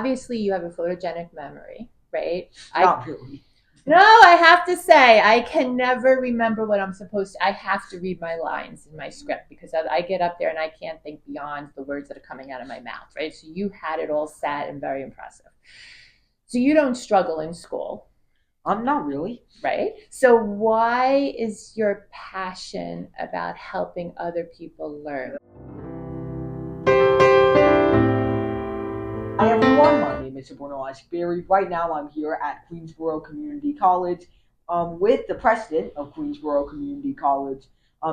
Obviously you have a photogenic memory, right? Not really. No, I have to say, I can never remember what I'm supposed to. I have to read my lines in my script because I get up there and I can't think beyond the words that are coming out of my mouth, right? So you had it all set and very impressive. So you don't struggle in school, Not really. right? So why is your passion about helping other people learn? Hi everyone, my name is Bruno Iceberry. Right now I'm here at Queensborough Community College with the president of Queensborough Community College,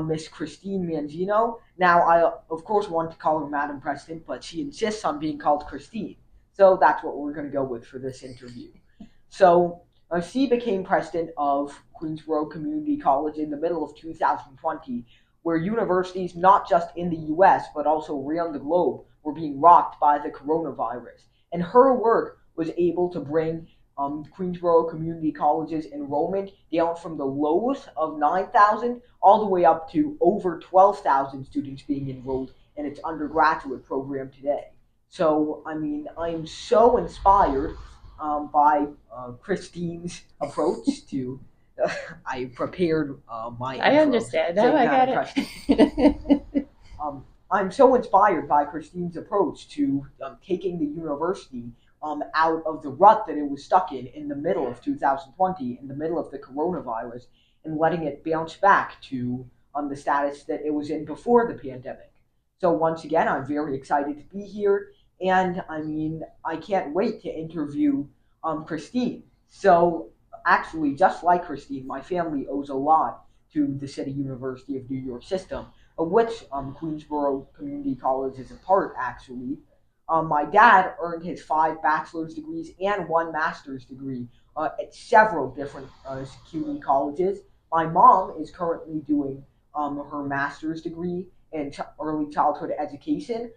Miss Christine Mangino. Now I of course want to call her Madam President, but she insists on being called Christine. So that's what we're going to go with for this interview. So she became president of Queensborough Community College in the middle of 2020, where universities not just in the US but also around the globe were being rocked by the coronavirus. And her work was able to bring Queensborough Community College's enrollment down from the lows of 9,000 all the way up to over 12,000 students being enrolled in its undergraduate program today. So, I mean, I'm so inspired by Christine's approach to. I prepared my I intro understand. No, saying I Madam got President. it. I'm so inspired by Christine's approach to taking the university out of the rut that it was stuck in the middle of 2020, in the middle of the coronavirus, and letting it bounce back to the status that it was in before the pandemic. So once again, I'm very excited to be here, and I mean, I can't wait to interview Christine. So actually, just like Christine, my family owes a lot to the City University of New York system, of which Queensborough Community College is a part, actually. My dad earned his 5 bachelor's degrees and 1 master's degree at several different CUNY colleges. My mom is currently doing her master's degree in early childhood education.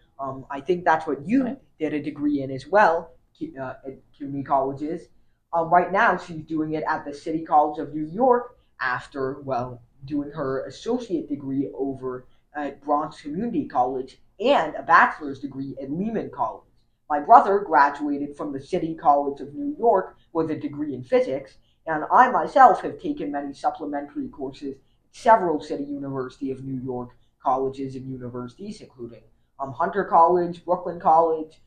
I think that's what you did a degree in as well at CUNY colleges. Right now, she's doing it at the City College of New York after, well, doing her associate degree over at Bronx Community College and a bachelor's degree at Lehman College. My brother graduated from the City College of New York with a degree in physics, and I myself have taken many supplementary courses at several City University of New York colleges and universities, including Hunter College, Brooklyn College,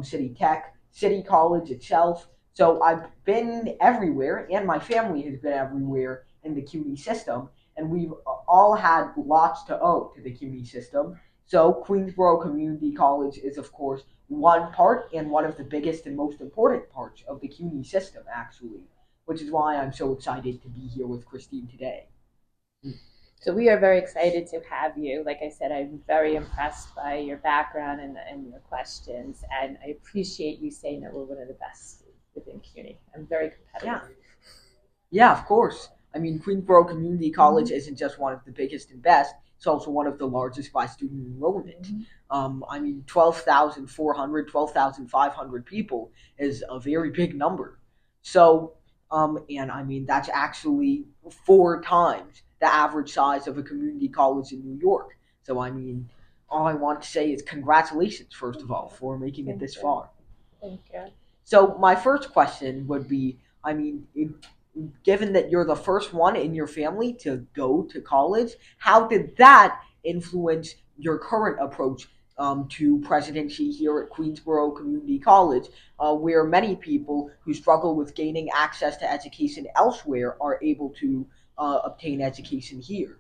City Tech, City College itself. So I've been everywhere, and my family has been everywhere in the CUNY system, and we've all had lots to owe to the CUNY system. So Queensborough Community College is, of course, one part and one of the biggest and most important parts of the CUNY system, actually, which is why I'm so excited to be here with Christine today. So we are very excited to have you. Like I said, I'm very impressed by your background and your questions, and I appreciate you saying that we're one of the best within CUNY. I'm very Yeah, competitive. yeah, of course. I mean, Queensborough Community College Mm-hmm. isn't just one of the biggest and best; it's also one of the largest by student enrollment. Mm-hmm. I mean, 12,400, 12,500 people is a very big number. So, and I mean, that's actually 4 times the average size of a community college in New York. So, I mean, all I want to say is congratulations, first of all, for making it Thank this you. far. Thank you. So, my first question would be, I mean, given that you're the first one in your family to go to college, how did that influence your current approach to presidency here at Queensborough Community College, where many people who struggle with gaining access to education elsewhere are able to obtain education here?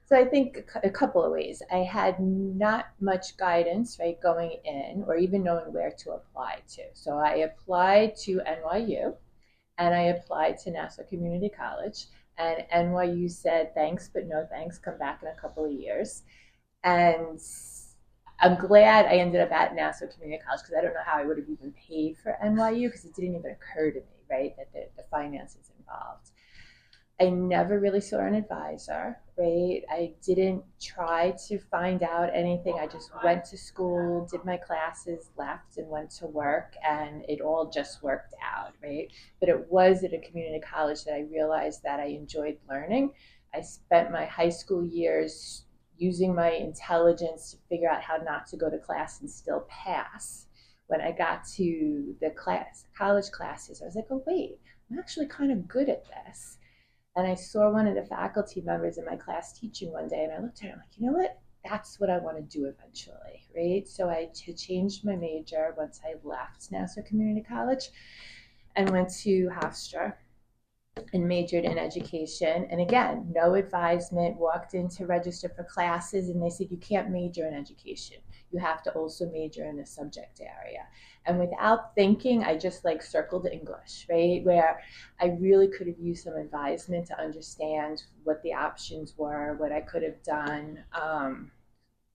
So I think a couple of ways. I had not much guidance, right, going in or even knowing where to apply to. So I applied to NYU and I applied to Nassau Community College. And NYU said, thanks, but no thanks, come back in a couple of years. And I'm glad I ended up at Nassau Community College because I don't know how I would have even paid for NYU because it didn't even occur to me, right, that the finances involved. I never really saw an advisor, right? I didn't try to find out anything. I just went to school, did my classes, left, and went to work, and it all just worked out, right? But it was at a community college that I realized that I enjoyed learning. I spent my high school years using my intelligence to figure out how not to go to class and still pass, When I got to the college classes, I was like, oh, wait, I'm actually kind of good at this. And I saw one of the faculty members in my class teaching one day, and I looked at her, I'm like, you know what? That's what I want to do eventually, right? So I changed my major once I left Nassau Community College and went to Hofstra and majored in education. And again, no advisement, walked in to register for classes, and they said, you can't major in education. You have to also major in a subject area. And without thinking, I just like circled English, right? Where I really could have used some advisement to understand what the options were, what I could have done,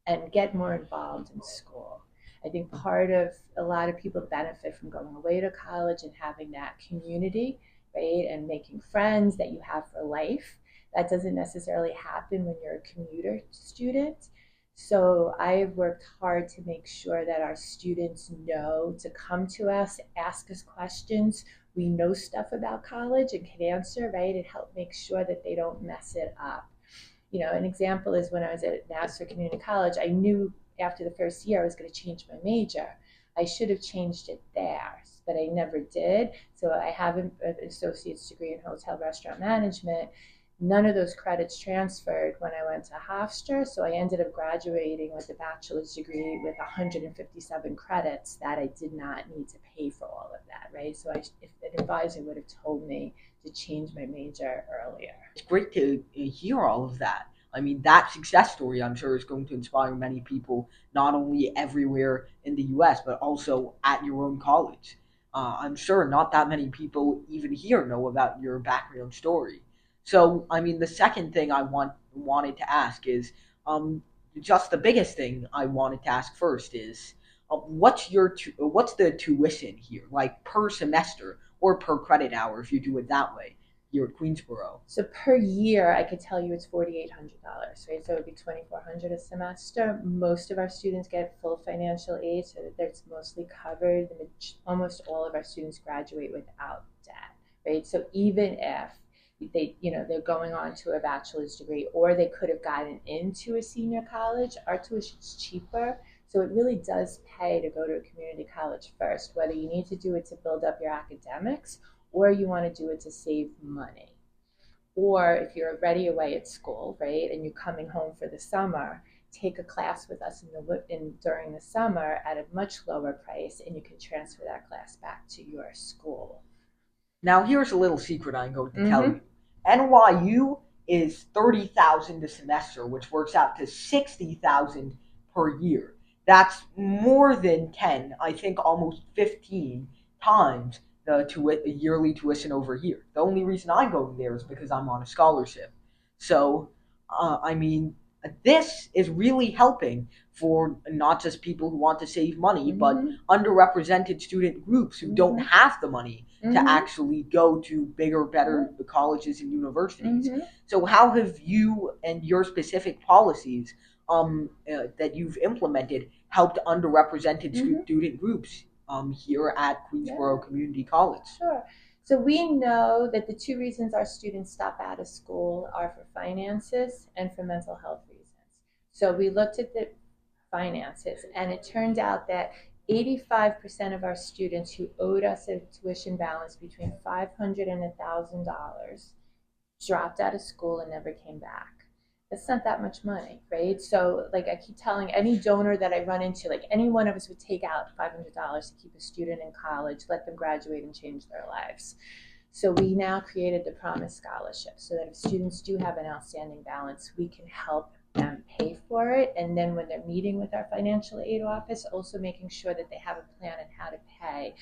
and get more involved in school. I think part of a lot of people benefit from going away to college and having that community, right? And making friends that you have for life. That doesn't necessarily happen when you're a commuter student. So I have worked hard to make sure that our students know to come to us, ask us questions. We know stuff about college and can answer, right? And help make sure that they don't mess it up. An example is when I was at Nassau Community College, I knew after the first year I was going to change my major. I should have changed it there, but I never did. So I have an associate's degree in hotel restaurant management. None of those credits transferred when I went to Hofstra, so I ended up graduating with a bachelor's degree with 157 credits that I did not need to pay for all of that, right? So if an advisor would have told me to change my major earlier. It's great to hear all of that. I mean, that success story, I'm sure, is going to inspire many people, not only everywhere in the US, but also at your own college. I'm sure not that many people even here know about your background story. So, I mean, the second thing I wanted to ask is, um, just the biggest thing I wanted to ask first is, what's the tuition here, like per semester or per credit hour, if you do it that way, here at Queensborough? So per year, I could tell you it's $4,800, right? So it would be $2,400 a semester. Most of our students get full financial aid, so that that's mostly covered. Almost all of our students graduate without debt, right? So even if they're going on to a bachelor's degree, or they could have gotten into a senior college, our tuition's cheaper. So it really does pay to go to a community college first, whether you need to do it to build up your academics or you want to do it to save money. Or if you're already away at school, right, and you're coming home for the summer, take a class with us during the summer at a much lower price, and you can transfer that class back to your school. Now, here's a little secret I'm going to tell Mm-hmm. you. NYU is 30,000 a semester, which works out to 60,000 per year. That's more than 10, I think almost 15 times the yearly tuition over here. The only reason I'm going there is because I'm on a scholarship. So, I mean, this is really helping for not just people who want to save money, but Mm-hmm. underrepresented student groups who don't Mm-hmm. have the money to Mm-hmm. actually go to bigger, better Yeah. colleges and universities. Mm-hmm. So, how have you and your specific policies that you've implemented helped underrepresented Mm-hmm. student groups here at Yeah. Queensborough Community College? Sure. So we know that the two reasons our students stop out of school are for finances and for mental health reasons. So we looked at the finances, and it turned out that 85% of our students who owed us a tuition balance between $500 and $1,000 dropped out of school and never came back. It's not that much money, right? So, like I keep telling any donor that I run into, like any one of us would take out $500 to keep a student in college, let them graduate and change their lives. So we now created the Promise Scholarship so that if students do have an outstanding balance, we can help them pay for it. And then when they're meeting with our financial aid office, also making sure that they have a plan on how to pay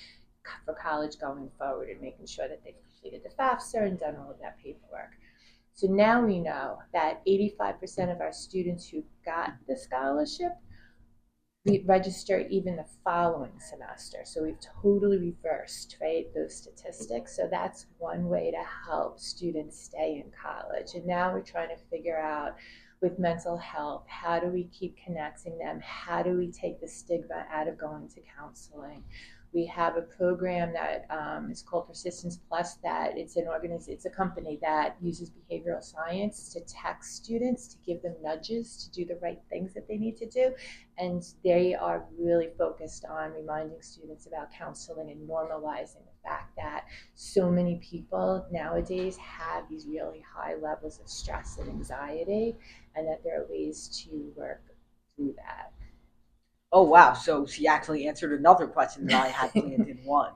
for college going forward and making sure that they've completed the FAFSA and done all of that paperwork. So now we know that 85% of our students who got the scholarship, we register even the following semester. So we've totally reversed, right, those statistics. So that's one way to help students stay in college. And now we're trying to figure out with mental health, how do we keep connecting them? How do we take the stigma out of going to counseling? We have a program that is called Persistence Plus. That it's a company that uses behavioral science to text students to give them nudges to do the right things that they need to do, and they are really focused on reminding students about counseling and normalizing the fact that so many people nowadays have these really high levels of stress and anxiety, and that there are ways to work through that. Oh wow! So she actually answered another question that I had planned in one.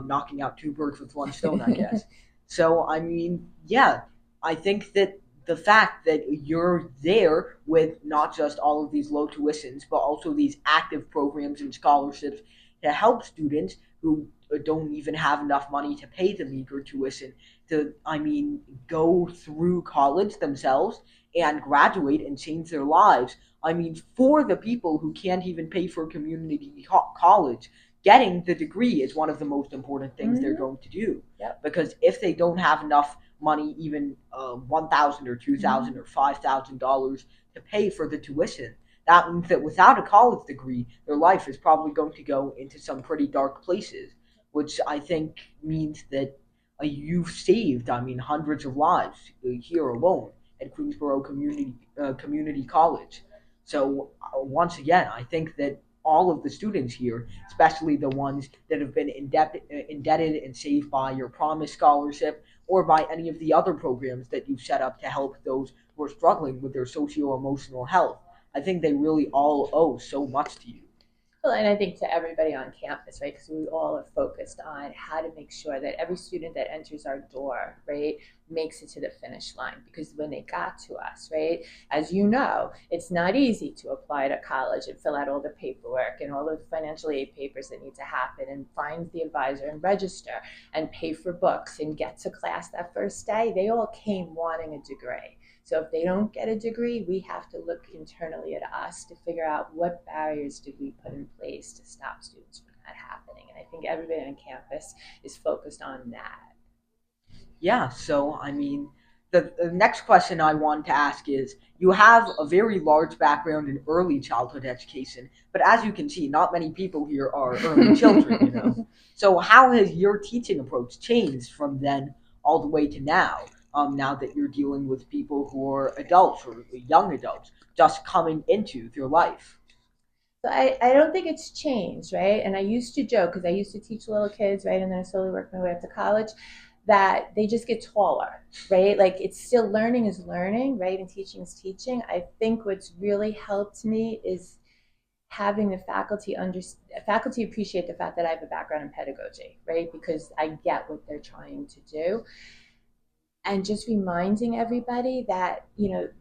Knocking out two birds with one stone, I guess. So I mean, yeah, I think that the fact that you're there with not just all of these low tuitions, but also these active programs and scholarships to help students who don't even have enough money to pay the meager tuition to, I mean, go through college themselves and graduate and change their lives. I mean, for the people who can't even pay for community college, getting the degree is one of the most important things they're Mm-hmm. going to do. Yep. Because if they don't have enough money, even $1,000 or $2,000 Mm-hmm. or $5,000 to pay for the tuition, that means that without a college degree, their life is probably going to go into some pretty dark places, which I think means that you've saved, I mean, hundreds of lives here alone at Queensborough Community College. So once again, I think that all of the students here, especially the ones that have been indebted and saved by your Promise Scholarship or by any of the other programs that you've set up to help those who are struggling with their socio-emotional health, I think they really all owe so much to you. Well, and I think to everybody on campus, right? Because we all are focused on how to make sure that every student that enters our door, right, makes it to the finish line. Because when they got to us, right, as you know, it's not easy to apply to college and fill out all the paperwork and all the financial aid papers that need to happen and find the advisor and register and pay for books and get to class that first day. They all came wanting a degree. So if they don't get a degree, we have to look internally at us to figure out what barriers did we put in place to stop students from that happening. And I think everybody on campus is focused on that. Yeah, so I mean, the next question I want to ask is you have a very large background in early childhood education, but as you can see, not many people here are early children. So, how has your teaching approach changed from then all the way to now? Now that you're dealing with people who are adults or young adults just coming into their life. So I don't think it's changed, right? And I used to joke because I used to teach little kids, right? And then I slowly worked my way up to college that they just get taller, right? Like it's still learning is learning, right? And teaching is teaching. I think what's really helped me is having the faculty appreciate the fact that I have a background in pedagogy, right? Because I get what they're trying to do. And just reminding everybody that,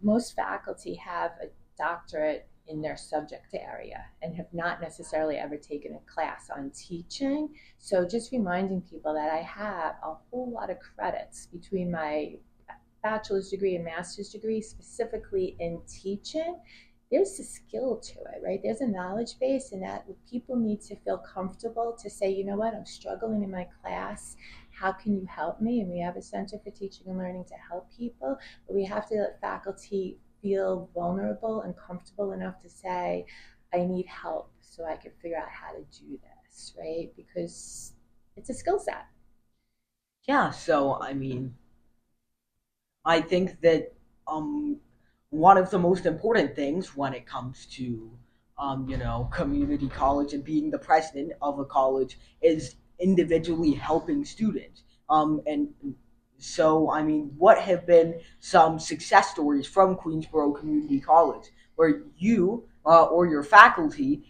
most faculty have a doctorate in their subject area and have not necessarily ever taken a class on teaching. So just reminding people that I have a whole lot of credits between my bachelor's degree and master's degree, specifically in teaching. There's a skill to it, right? There's a knowledge base, and that people need to feel comfortable to say, you know what, I'm struggling in my class. How can you help me? And we have a Center for Teaching and Learning to help people, but we have to let faculty feel vulnerable and comfortable enough to say, I need help so I can figure out how to do this, right? Because it's a skill set. Yeah, so I mean, I think that um, one of the most important things when it comes to community college and being the president of a college is individually helping students. And so, I mean, what have been some success stories from Queensborough Community College where you or your faculty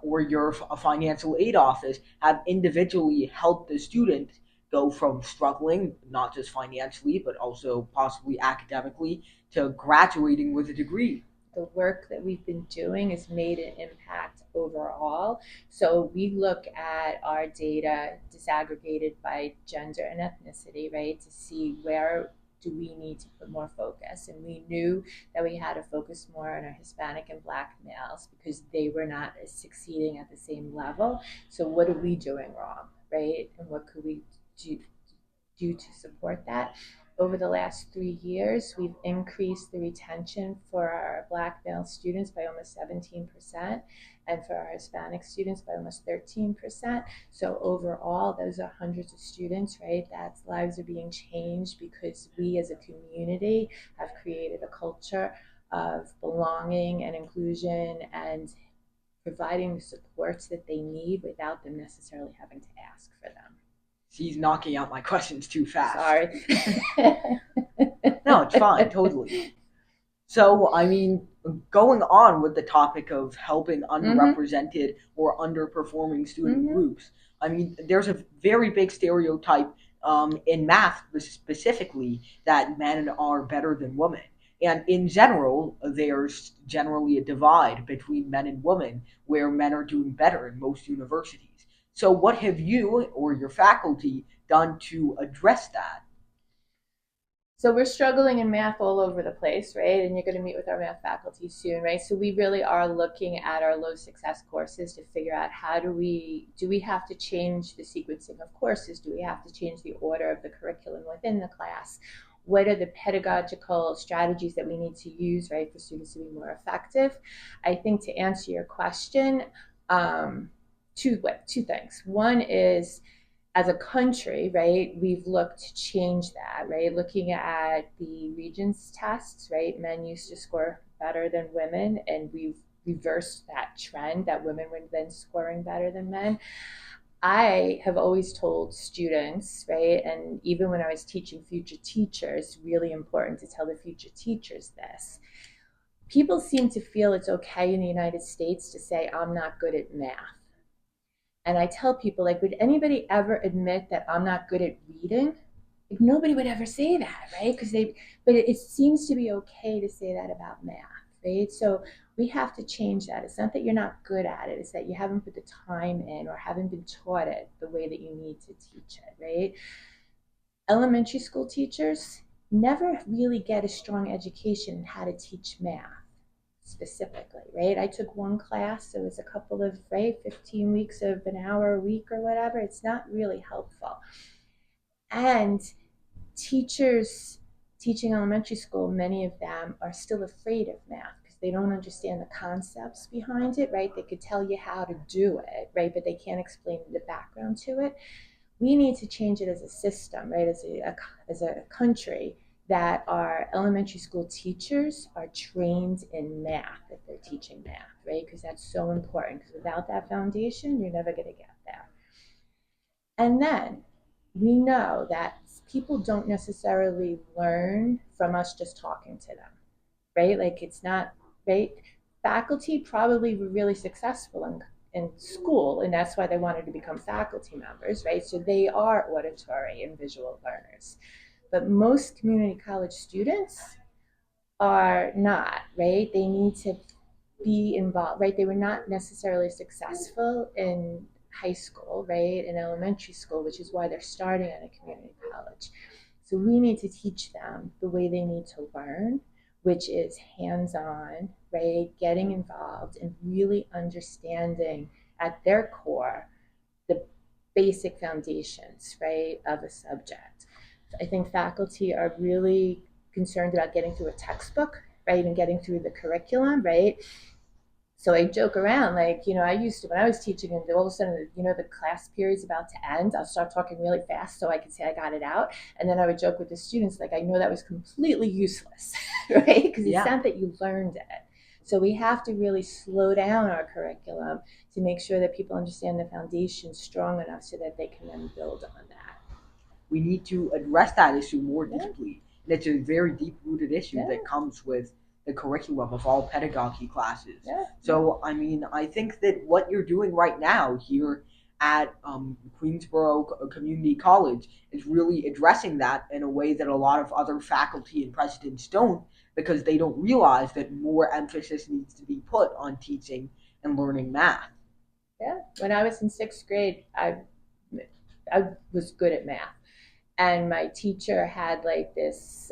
or your financial aid office have individually helped the student go from struggling, not just financially, but also possibly academically, to graduating with a degree? The work that we've been doing has made an impact overall. So we look at our data disaggregated by gender and ethnicity, right, to see where do we need to put more focus. And we knew that we had to focus more on our Hispanic and Black males because they were not succeeding at the same level. So what are we doing wrong, right? And what could we do to support that? over the last 3 years, we've increased the retention for our Black male students by almost 17%, and for our Hispanic students by almost 13%. So overall, those are hundreds of students, right? That's lives are being changed because we as a community have created a culture of belonging and inclusion and providing the supports that they need without them necessarily having to ask for them. She's knocking out my questions too fast. Sorry. No, it's fine, totally. So, I mean, going on with the topic of helping Mm-hmm. underrepresented or underperforming student Mm-hmm. groups, I mean, there's a very big stereotype in math specifically that men are better than women. And in general, there's generally a divide between men and women where men are doing better in most universities. So, what have you or your faculty done to address that? So we're struggling in math all over the place, right? And you're going to meet with our math faculty soon, right? So we really are looking at our low success courses to figure out how do we have to change the sequencing of courses? Do we have to change the order of the curriculum within the class? What are the pedagogical strategies that we need to use, right, for students to be more effective? I think to answer your question, two things. One is as a country, right, we've looked to change that, right? Looking at the Regents tests, right? Men used to score better than women, and we've reversed that trend that women were then scoring better than men. I have always told students, right, and even when I was teaching future teachers, really important to tell the future teachers this. People seem to feel it's okay in the United States to say, I'm not good at math. And I tell people, like, would anybody ever admit that I'm not good at reading? Like, nobody would ever say that, right? But it seems to be okay to say that about math, right? So we have to change that. It's not that you're not good at it, it's that you haven't put the time in or haven't been taught it the way that you need to teach it, right? Elementary school teachers never really get a strong education in how to teach math specifically, right? I took one class, it was a couple of, right, 15 weeks of an hour a week or whatever. It's not really helpful. And teachers teaching elementary school, many of them are still afraid of math because they don't understand the concepts behind it, right? They could tell you how to do it, right? But they can't explain the background to it. We need to change it as a system, right? As a country, that our elementary school teachers are trained in math if they're teaching math, right? Because that's so important. Because without that foundation, you're never going to get there. And then we know that people don't necessarily learn from us just talking to them, right? Like it's not, right? Faculty probably were really successful in school, and that's why they wanted to become faculty members, right? So they are auditory and visual learners. But most community college students are not, right? They need to be involved, right? They were not necessarily successful in high school, right? In elementary school, which is why they're starting at a community college. So we need to teach them the way they need to learn, which is hands on, right? Getting involved and really understanding at their core the basic foundations, right, of a subject. I think faculty are really concerned about getting through a textbook, right, and getting through the curriculum, right? So I joke around, like, I used to, when I was teaching, and all of a sudden, the class period's about to end, I'll start talking really fast so I can say I got it out. And then I would joke with the students, like, I know that was completely useless, right? Because it's Yeah. not that you learned it. So we have to really slow down our curriculum to make sure that people understand the foundation strong enough so that they can then build on that. We need to address that issue more Yeah, deeply. And it's a very deep rooted issue yeah, that comes with the curriculum of all pedagogy classes. yeah, yeah. So, I mean, I think that what you're doing right now here at Queensborough Community College is really addressing that in a way that a lot of other faculty and presidents don't, because they don't realize that more emphasis needs to be put on teaching and learning math. Yeah. When I was in sixth grade, I was good at math, and my teacher had like this.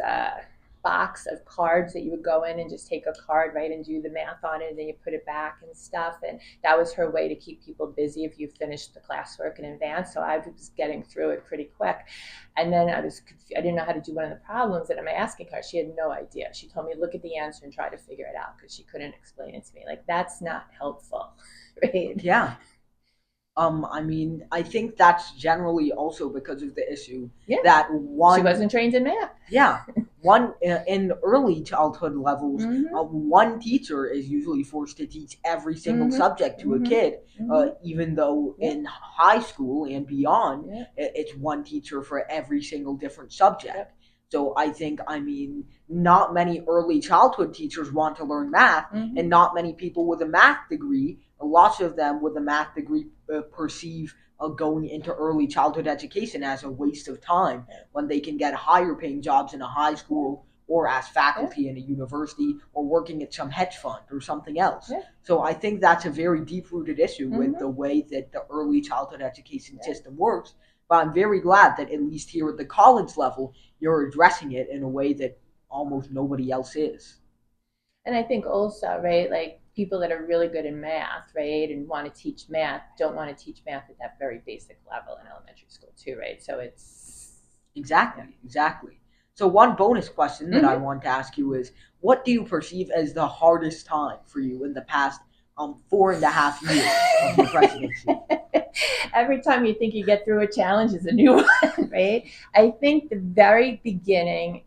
box of cards that you would go in and just take a card, right, and do the math on it, and then you put it back and stuff. And that was her way to keep people busy if you finished the classwork in advance. So I was getting through it pretty quick. And then I didn't know how to do one of the problems, and I'm asking her. She had no idea. She told me, look at the answer and try to figure it out, because she couldn't explain it to me. Like, that's not helpful, right? Yeah. I mean, I think that's generally also because of the issue Yeah. that She wasn't trained in math. yeah, one in early childhood levels, Mm-hmm. one teacher is usually forced to teach every single Mm-hmm. subject to a Mm-hmm. kid, Mm-hmm. even though Yeah. in high school and beyond, Yeah. it's one teacher for every single different subject. Yep. So I think, I mean, not many early childhood teachers want to learn math, Mm-hmm. and not many people with a math degree, lots of them with a math degree perceive going into early childhood education as a waste of time when they can get higher paying jobs in a high school or as faculty in a university or working at some hedge fund or something else. Yeah. So I think that's a very deep rooted issue with Mm-hmm. the way that the early childhood education system works. But I'm very glad that at least here at the college level, you're addressing it in a way that almost nobody else is. And I think also, right, like people that are really good in math, right, and want to teach math don't want to teach math at that very basic level in elementary school too, right? So it's Exactly. So one bonus question that I want to ask you is, what do you perceive as the hardest time for you in the past 4.5 years of your presidency? Every time you think you get through a challenge is a new one, right? I think the very beginning,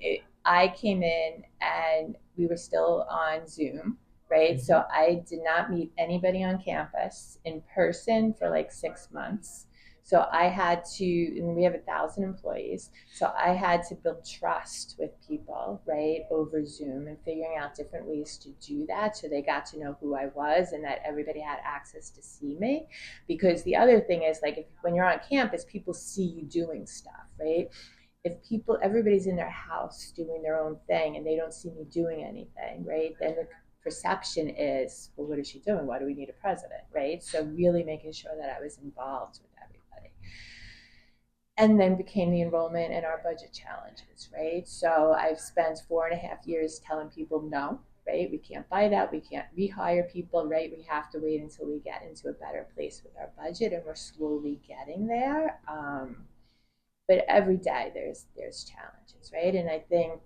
I came in and we were still on Zoom, right? So I did not meet anybody on campus in person for like 6 months. So I had to, and we have 1,000 employees. So I had to build trust with people, right, over Zoom, and figuring out different ways to do that. So they got to know who I was and that everybody had access to see me. Because the other thing is, like, when you're on campus, people see you doing stuff, right? If everybody's in their house doing their own thing and they don't see me doing anything, right, then the perception is, well, what is she doing? Why do we need a president, right? So really making sure that I was involved with everybody. And then became the enrollment and our budget challenges, right? So I've spent 4.5 years telling people no, right? We can't buy that. We can't rehire people, right? We have to wait until we get into a better place with our budget, and we're slowly getting there. But every day there's challenges, right? And I think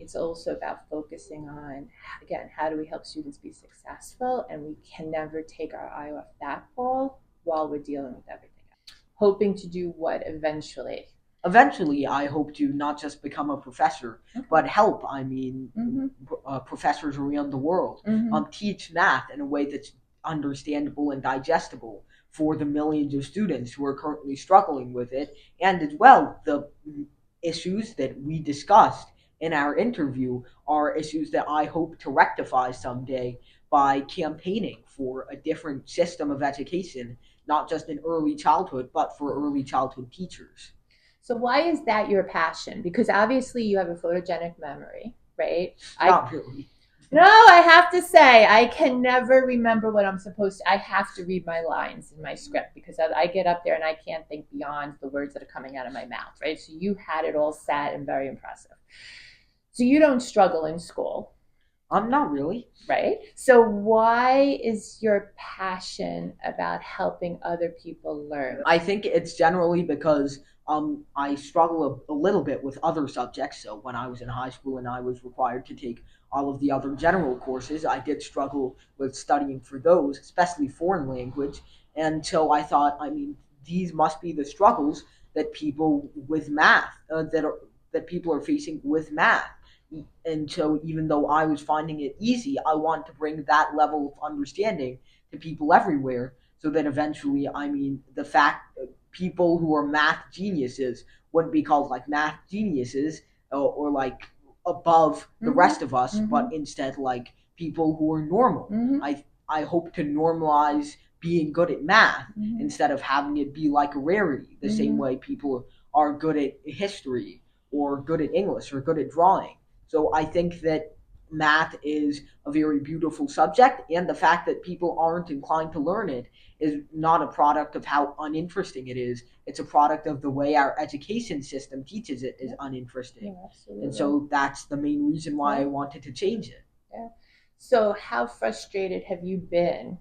it's also about focusing on, again, how do we help students be successful, and we can never take our eye off that ball while we're dealing with everything else. Hoping to do what eventually? Eventually, I hope to not just become a professor, but help, I mean, professors around the world teach math in a way that's understandable and digestible for the millions of students who are currently struggling with it, and as well, the issues that we discussed in our interview are issues that I hope to rectify someday by campaigning for a different system of education, not just in early childhood, but for early childhood teachers. So why is that your passion? Because obviously you have a photogenic memory, right? Not really. No, I have to say, I can never remember what I'm supposed to. I have to read my lines in my script, because I get up there and I can't think beyond the words that are coming out of my mouth, right? So you had it all set and very impressive. So you don't struggle in school. Not really. Right? So why is your passion about helping other people learn? I think it's generally because I struggle a little bit with other subjects. So when I was in high school and I was required to take all of the other general courses, I did struggle with studying for those, especially foreign language. And so I thought, I mean, these must be the struggles that people with math that people are facing with math. And so even though I was finding it easy, I want to bring that level of understanding to people everywhere, so that eventually, I mean, the fact that people who are math geniuses wouldn't be called like math geniuses, or like above the rest of us, but instead like people who are normal. I hope to normalize being good at math instead of having it be like a rarity, the same way people are good at history or good at English or good at drawing. So I think that math is a very beautiful subject, and the fact that people aren't inclined to learn it is not a product of how uninteresting it is. It's a product of the way our education system teaches it is Yeah, uninteresting. yeah, And absolutely. so that's the main reason why I Yeah, wanted to change it. yeah. So, how frustrated have you been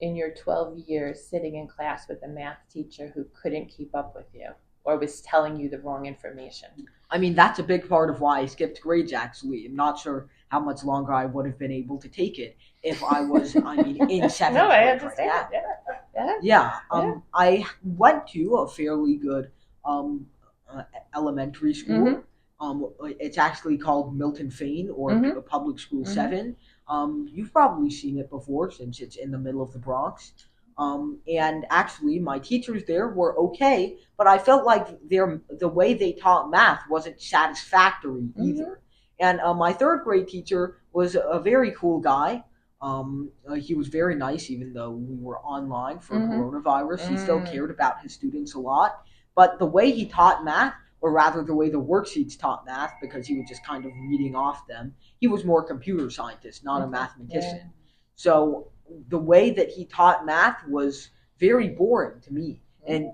in your 12 years sitting in class with a math teacher who couldn't keep up with you or was telling you the wrong information? I mean, that's a big part of why I skipped grades, actually. I'm not sure how much longer I would have been able to take it if I was, I mean, in No, seventh I grade right understand. now. Yeah, yeah, Yeah, yeah. I went to a fairly good um, uh, elementary Mm-hmm. school. It's actually called Milton Fane or Mm-hmm. Public School Mm-hmm. 7. You've probably seen it before since it's in the middle of the Bronx. And actually, my teachers there were okay, but I felt like the way they taught math wasn't satisfactory Mm-hmm. either. And my third grade teacher was a very cool guy. He was very nice, even though we were online for Mm-hmm. coronavirus. He still Mm. cared about his students a lot. But the way he taught math, or rather the way the worksheets taught math, because he was just kind of reading off them, he was more a computer scientist, not a Okay. Yeah. mathematician. So the way that he taught math was very boring to me. And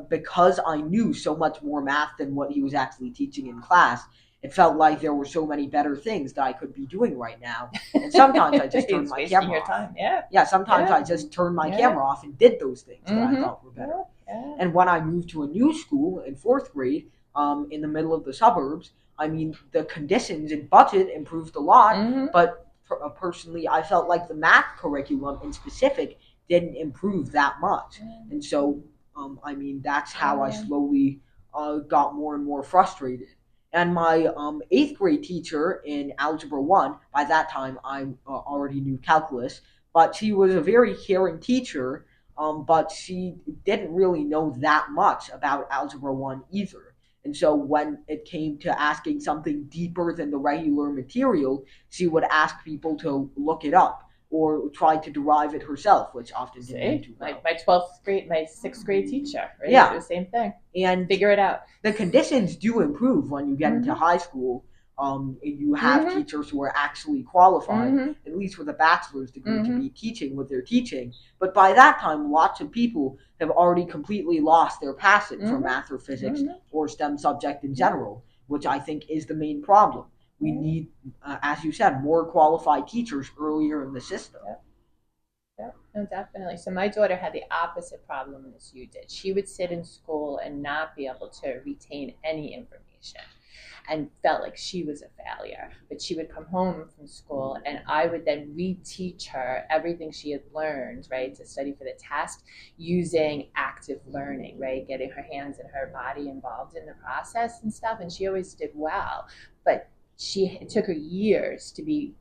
because I knew so much more math than what he was actually teaching in class, it felt like there were so many better things that I could be doing right now. And sometimes I just turned It's my wasting camera your off. time. Yeah. Yeah, sometimes Yeah. I just turned my Yeah. camera off and did those things that I Mm-hmm. thought were better. Yeah. Yeah. And when I moved to a new school in fourth grade, in the middle of the suburbs, I mean, the conditions and budget improved a lot, Mm-hmm. but personally, I felt like the math curriculum in specific didn't improve that much. And so, I mean, that's how I Yeah. slowly got more and more frustrated. And my eighth grade teacher in Algebra 1, by that time I already knew calculus, but she was a very caring teacher, but she didn't really know that much about Algebra 1 either. And so when it came to asking something deeper than the regular material, she would ask people to look it up or try to derive it herself, which often didn't end See, too my, well. my 12th grade, my sixth grade teacher, right? Yeah, The same thing. and Figure it out. the conditions do improve when you get into Mm-hmm. high school. You have Mm-hmm. teachers who are actually qualified, Mm-hmm. at least with a bachelor's degree, to Mm-hmm. be teaching what they're teaching. But by that time, lots of people have already completely lost their passion for Mm-hmm. math or physics Mm-hmm. or STEM subject in Yeah. general, which I think is the main problem. We Yeah. need, as you said, more qualified teachers earlier in the system. Yeah. Yeah, no, definitely. So my daughter had the opposite problem as you did. She would sit in school and not be able to retain any information and felt like she was a failure. But she would come home from school and I would then reteach her everything she had learned, right, to study for the test using active learning, right, getting her hands and her body involved in the process and stuff. And she always did well. But it took her years to be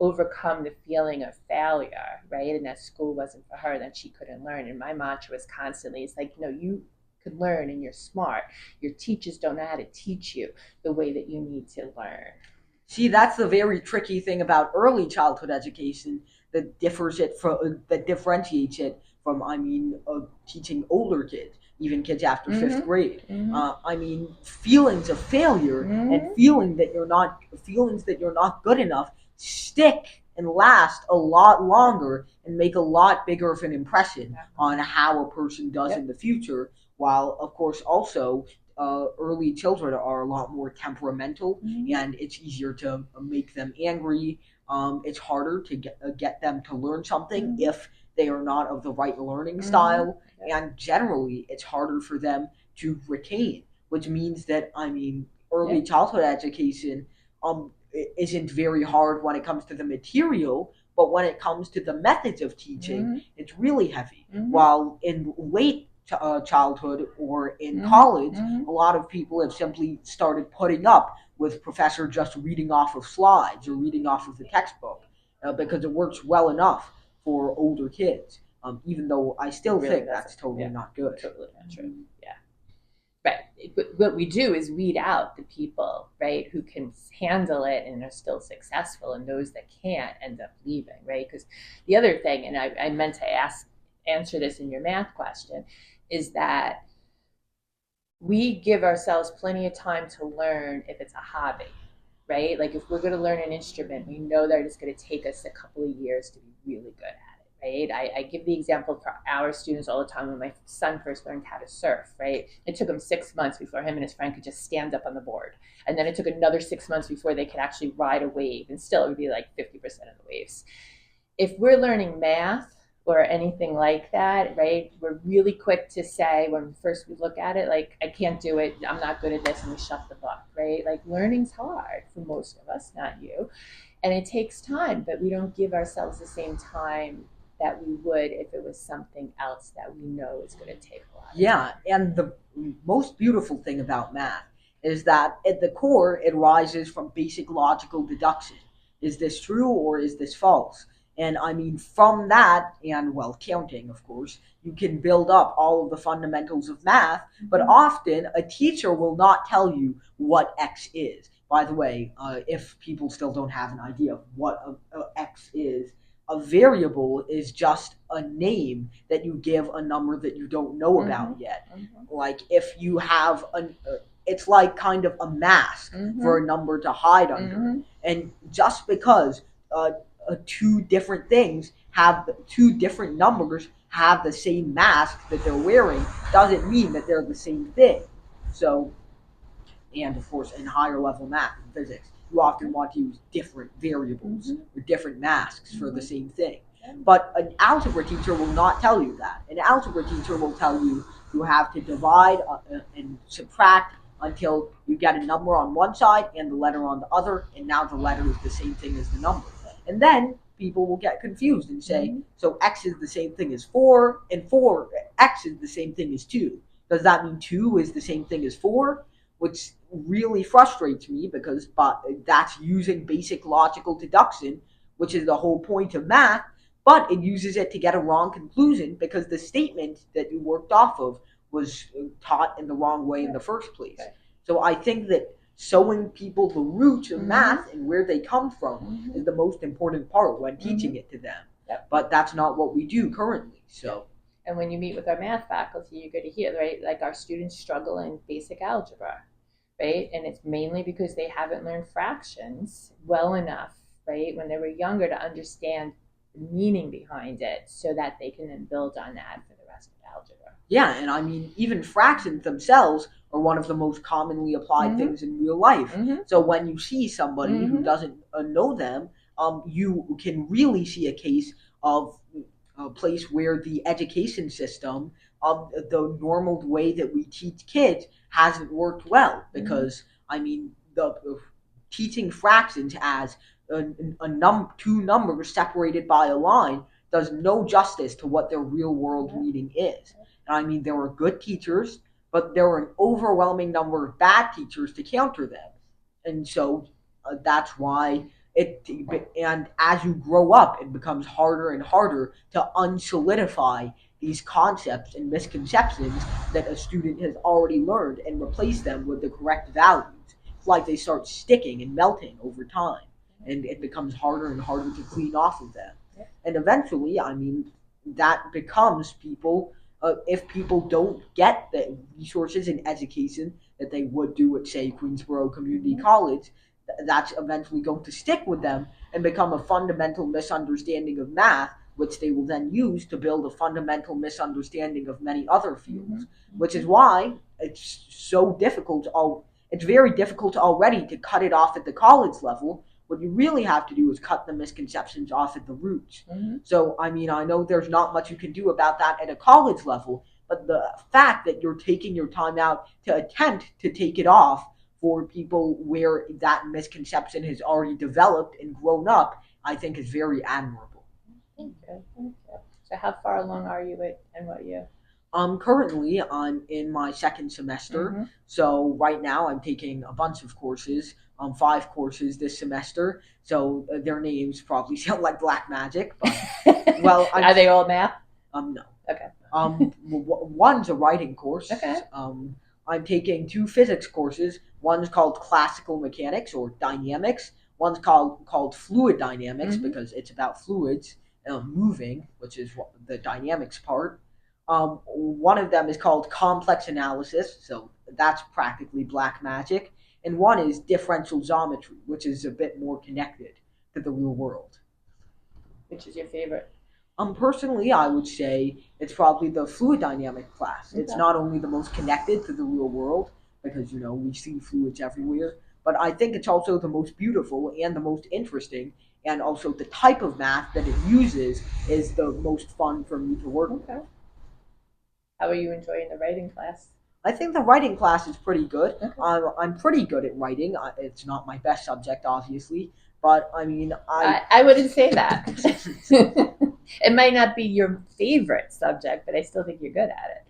overcome the feeling of failure, right? And that school wasn't for her, that she couldn't learn. And my mantra was constantly, it's like, no, you could learn and you're smart. Your teachers don't know how to teach you the way that you need to learn. See, that's the very tricky thing about early childhood education that differentiates it from, I mean, teaching older kids, even kids after fifth Mm-hmm. grade. Mm-hmm. I mean, feelings of failure and Mm-hmm. feelings that you're not good enough stick and last a lot longer and make a lot bigger of an impression on how a person does in Yep. the future. While, of course, also early children are a lot more temperamental Mm-hmm. and it's easier to make them angry. It's harder to get them to learn something Mm-hmm. if they are not of the right learning Mm-hmm. style, Yep. and generally, it's harder for them to retain. Which means that, I mean, early Yep. childhood education isn't very hard when it comes to the material, but when it comes to the methods of teaching, Mm-hmm. it's really heavy. Mm-hmm. While in late childhood or in Mm-hmm. college, Mm-hmm. a lot of people have simply started putting up with professor just reading off of slides or reading off of the textbook because it works well enough for older kids. Even though I It still really think doesn't. that's totally Yeah. not good. Totally not true. Yeah. Right. But what we do is weed out the people, right, who can handle it and are still successful, and those that can't end up leaving, right? Because the other thing, and I meant to answer this in your math question, is that we give ourselves plenty of time to learn if it's a hobby, right? Like if we're going to learn an instrument, we know that it's going to take us a couple of years to be really good at it, right? I give the example for our students all the time. When my son first learned how to surf, right? It took him 6 months before him and his friend could just stand up on the board. And then it took another 6 months before they could actually ride a wave. And still, it would be like 50% of the waves. If we're learning math or anything like that, right, we're really quick to say when first we look at it, like, I can't do it, I'm not good at this, and we shut the book, right? Like, learning's hard for most of us, not you. And it takes time, but we don't give ourselves the same time that we would if it was something else that we know is going to take a lot of Yeah, time. and the most beautiful thing about math is that at the core it rises from basic logical deduction. Is this true or is this false? And I mean, from that, and well, counting, of course, you can build up all of the fundamentals of math, but often a teacher will not tell you what X is. By the way, if people still don't have an idea of what X is, a variable is just a name that you give a number that you don't know about yet. Like if you have it's like kind of a mask for a number to hide under. And just because uh, two different things have two different numbers have the same mask that they're wearing doesn't mean that they're the same thing. So, and of course in higher level math and physics you often want to use different variables or different masks for the same thing, but an algebra teacher will not tell you that. An algebra teacher will tell you you have to divide and subtract until you get a number on one side and the letter on the other, and now the letter is the same thing as the number. And then people will get confused and say, so x is the same thing as 4, and 4x is the same thing as 2. Does that mean 2 is the same thing as 4? Which really frustrates me because that's using basic logical deduction, which is the whole point of math, but it uses it to get a wrong conclusion because the statement that you worked off of was taught in the wrong way in the first place. So I think that showing people the roots of math and where they come from is the most important part when teaching it to them. But that's not what we do currently. So. And when you meet with our math faculty, you're going to hear, right, like our students struggle in basic algebra, right? And it's mainly because they haven't learned fractions well enough, right, when they were younger to understand the meaning behind it so that they can then build on that for the rest of algebra. Yeah, and I mean, even fractions themselves are one of the most commonly applied things in real life. So when you see somebody who doesn't know them, you can really see a case of a place where the education system of the normal way that we teach kids hasn't worked well because I mean the teaching fractions as two numbers separated by a line does no justice to what their real world meaning is. And I mean there were good teachers, but there were an overwhelming number of bad teachers to counter them, and so that's why it. And as you grow up it becomes harder and harder to unsolidify these concepts and misconceptions that a student has already learned and replace them with the correct values. It's like they start sticking and melting over time, and it becomes harder and harder to clean off of them. And eventually I mean that becomes people, if people don't get the resources and education that they would do at, say, Queensborough Community College, that's eventually going to stick with them and become a fundamental misunderstanding of math, which they will then use to build a fundamental misunderstanding of many other fields, which is why it's so difficult. It's very difficult already to cut it off at the college level. What you really have to do is cut the misconceptions off at the roots. So, I mean, I know there's not much you can do about that at a college level, but the fact that you're taking your time out to attempt to take it off for people where that misconception has already developed and grown up, I think is very admirable. Thank you. Thank you. So, how far along are you at NYU? Currently, I'm in my second semester, so right now I'm taking a bunch of courses, 5 courses this semester. So their names probably sound like black magic, but well, Are they all math? No. Okay. One's a writing course. Okay. I'm taking 2 physics courses. One's called classical mechanics or dynamics. One's called fluid dynamics because it's about fluids moving, which is the dynamics part. One of them is called complex analysis, so that's practically black magic. and one is differential geometry, which is a bit more connected to the real world. Which is your favorite? Personally, I would say it's probably the fluid dynamic class. It's Okay. not only the most connected to the real world because we see fluids everywhere, but I think it's also the most beautiful and the most interesting, and also the type of math that it uses is the most fun for me to work with. Okay. How are you enjoying the writing class? I think the writing class is pretty good. Okay. I'm pretty good at writing. It's not my best subject, obviously, but I mean, I wouldn't say that. It might not be your favorite subject, but I still think you're good at it.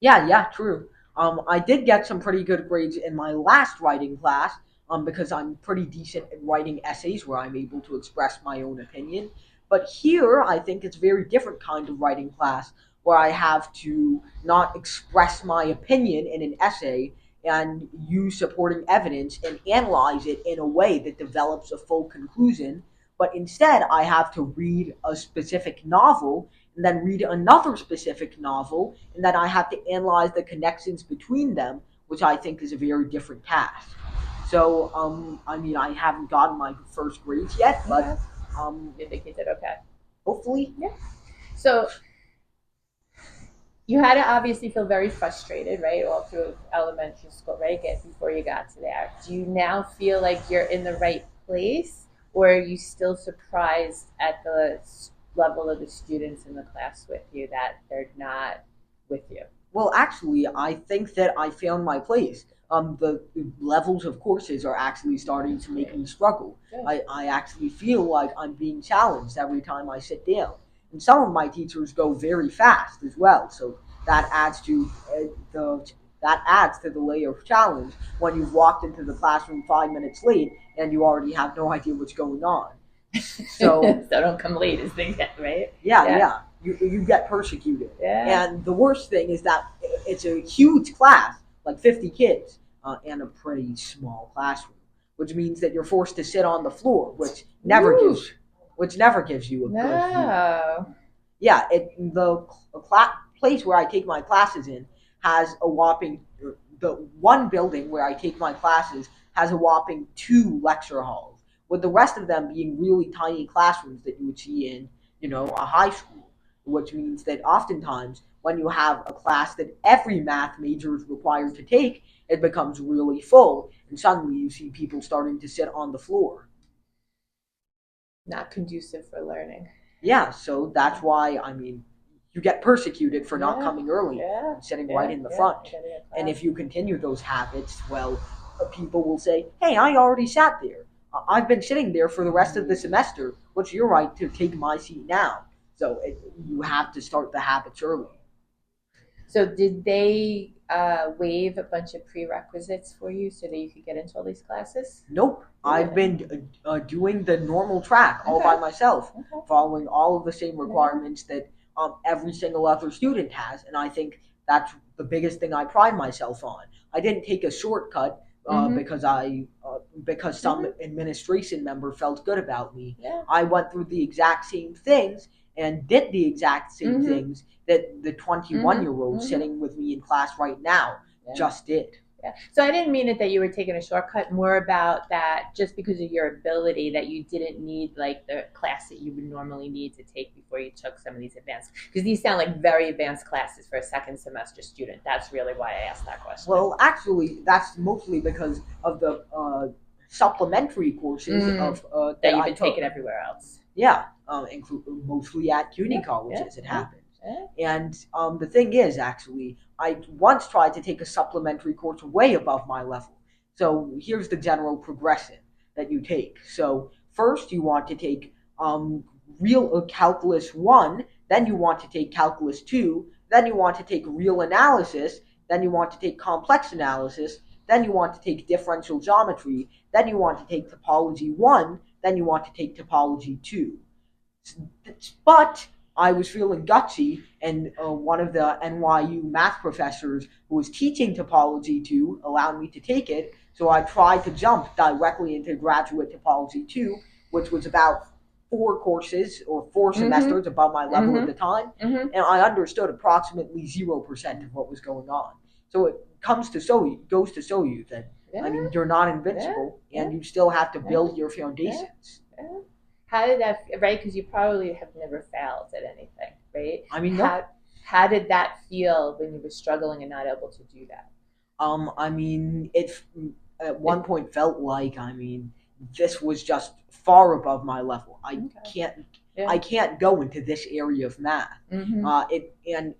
Yeah, yeah, true. I did get some pretty good grades in my last writing class, because I'm pretty decent at writing essays where I'm able to express my own opinion. But here, I think it's a very different kind of writing class where I have to not express my opinion in an essay and use supporting evidence and analyze it in a way that develops a full conclusion. But instead, I have to read a specific novel and then read another specific novel, and then I have to analyze the connections between them, which I think is a very different task. So, I mean, I haven't gotten my first grades yet, Okay. but You think you did okay? hopefully, Yeah. So you had to obviously feel very frustrated, right, all through elementary school, right, before you got to there. Do you now feel like you're in the right place, or are you still surprised at the level of the students in the class with you that they're not with you? well, actually, I think that I found my place. The levels of courses are actually starting to make me struggle. Good. I actually feel like I'm being challenged every time I sit down. And some of my teachers go very fast as well, so that adds to the that adds to the layer of challenge when you've walked into the classroom 5 minutes late and you already have no idea what's going on. So So don't come late as they get, right? yeah, Yeah. yeah. You get persecuted. Yeah. And the worst thing is that it's a huge class, like 50 kids, and a pretty small classroom, which means that you're forced to sit on the floor, Woo. which never gives you a good view. No. Yeah, the place where I take my classes in has a whopping the one building where I take my classes has a whopping two lecture halls, with the rest of them being really tiny classrooms that you would see in a high school, which means that oftentimes when you have a class that every math major is required to take, it becomes really full, and suddenly you see people starting to sit on the floor. Not conducive for learning. Yeah, so that's why I mean you get persecuted for not Yeah. coming early Yeah. and sitting right Yeah. in the Yeah. front. And if you continue those habits, well, people will say, "Hey, I already sat there. I've been sitting there for the rest of the semester. What's your right to take my seat now?" So you have to start the habits early. So did they waive a bunch of prerequisites for you so that you could get into all these classes? Nope. I've Really? been doing the normal track all Okay. by myself, Okay. following all of the same requirements that every single other student has, and I think that's the biggest thing I pride myself on. I didn't take a shortcut Mm-hmm. because some Mm-hmm. administration member felt good about me. Yeah. I went through the exact same things and did the exact same Mm-hmm. things that the 21-year-old Mm-hmm. Mm-hmm. sitting with me in class right now Yeah. just did. Yeah. So I didn't mean it that you were taking a shortcut, more about that just because of your ability that you didn't need like the class that you would normally need to take before you took some of these advanced, because these sound like very advanced classes for a second semester student. That's really why I asked that question. Well, actually, that's mostly because of the supplementary courses That that you've I been took. taking everywhere else. Yeah, mostly at CUNY Yeah. Yeah. colleges, it Yeah. happens. Yeah. And the thing is, actually, I once tried to take a supplementary course way above my level. So here's the general progression that you take. So first, you want to take real calculus 1, then you want to take calculus 2, then you want to take real analysis, then you want to take complex analysis, then you want to take differential geometry, then you want to take topology 1, then you want to take topology 2. But I was feeling gutsy, and one of the NYU math professors who was teaching topology 2 allowed me to take it. So I tried to jump directly into graduate topology 2, which was about 4 courses or 4 semesters above my level at Mm-hmm. the time. Mm-hmm. And I understood approximately 0% of what was going on. So it goes to show you that I Yeah, mean, you're not yeah, invincible, yeah, and you still have to yeah, build your yeah, foundations. yeah. How did that, right? Because you probably have never failed at anything, right? I mean, no. How did that feel when you were struggling and not able to do that? I mean, it at one It, point felt like, I mean, this was just far above my level. okay. Can't, Yeah. I can't go into this area of math. Mm-hmm.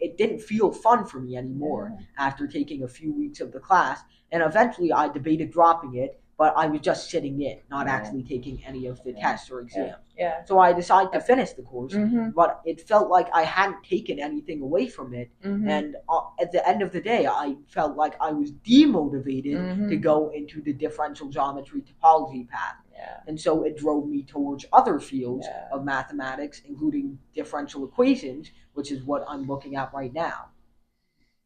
It didn't feel fun for me anymore Yeah. after taking a few weeks of the class, and eventually I debated dropping it, but I was just sitting in, not Yeah. actually taking any of the Yeah. tests or Yeah. exams. Yeah. So I decided to Okay. finish the course, Mm-hmm. but it felt like I hadn't taken anything away from it, Mm-hmm. and at the end of the day, I felt like I was demotivated to Mm-hmm. go into the differential geometry topology path. Yeah. And so it drove me towards other fields Yeah. of mathematics, including differential equations, which is what I'm looking at right now.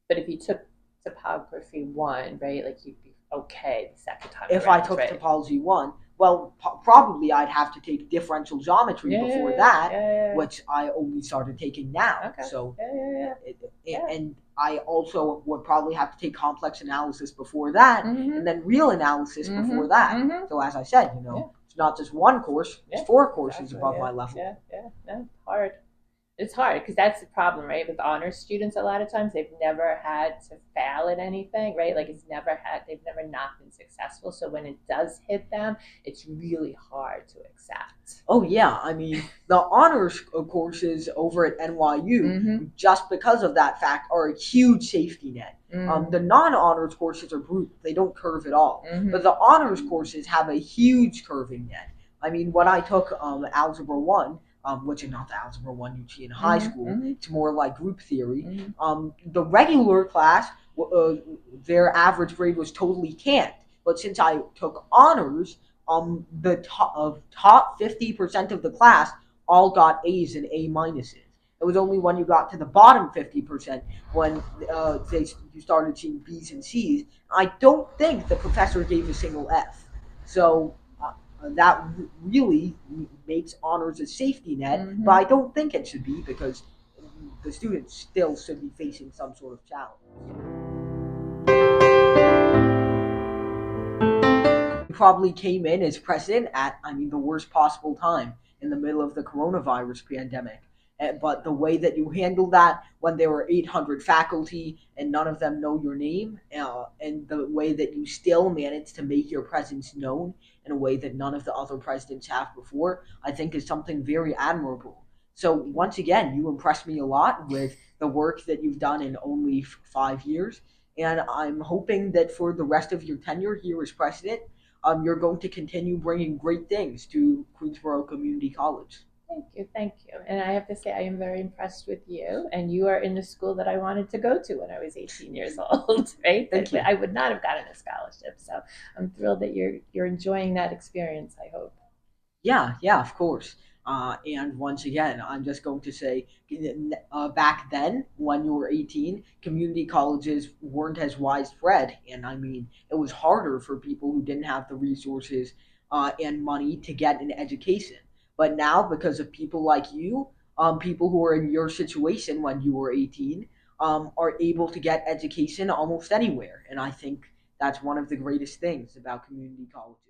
But if you took topography one, right, like you'd be okay the second time If I around, took right? topology one, well, probably I'd have to take differential geometry Yeah. before Yeah. that, Yeah. which I only started taking now. Yeah. Okay. So Yeah. Yeah. Yeah. and I also would probably have to take complex analysis before that, Yeah. Mm-hmm. and then real analysis Mm-hmm. before that. Mm-hmm. So as I said, Yeah. it's not just one course; it's Yeah. four courses Exactly. above Yeah. my level. Yeah. Yeah. No, hard. It's hard because that's the problem, right? With honors students, a lot of times they've never had to fail at anything, right? Like they've never not been successful. So when it does hit them, it's really hard to accept. Oh yeah, I mean the honors courses over at Mm-hmm. NYU, just because of that fact, are a huge safety net. Mm-hmm. The non-honors courses are brutal; they don't curve at all. Mm-hmm. But the honors courses have a huge curving net. I mean, when I took Algebra One, which is not the Algebra One you see in high school, Mm-hmm. it's more like group theory. Mm-hmm. The regular class, their average grade was totally canned. But since I took honors, the top 50% of the class all got A's and A minuses. It was only when you got to the bottom 50% when you started seeing B's and C's. I don't think the professor gave a single F. So that really makes honors a safety net, but Mm-hmm. I don't think it should be because the students still should be facing some sort of challenge. Probably came in as president at, I mean, the worst possible time in the middle of the coronavirus pandemic. But the way that you handled that when there were 800 faculty and none of them know your name, and the way that you still managed to make your presence known in a way that none of the other presidents have before, I think is something very admirable. So once again, you impressed me a lot with the work that you've done in only 5 years, and I'm hoping that for the rest of your tenure here as president, you're going to continue bringing great things to Queensborough Community College. Thank you, thank you. And I have to say, I am very impressed with you. And you are in the school that I wanted to go to when I was 18 years old, right? Thank you. I would not have gotten a scholarship. So I'm thrilled that you're enjoying that experience. I hope. Yeah, yeah, of course. And once again, I'm just going to say, back then, when you were 18, community colleges weren't as widespread. And I mean, it was harder for people who didn't have the resources and money to get an education. But now, because of people like you, people who are in your situation when you were 18, are able to get education almost anywhere. And I think that's one of the greatest things about community colleges.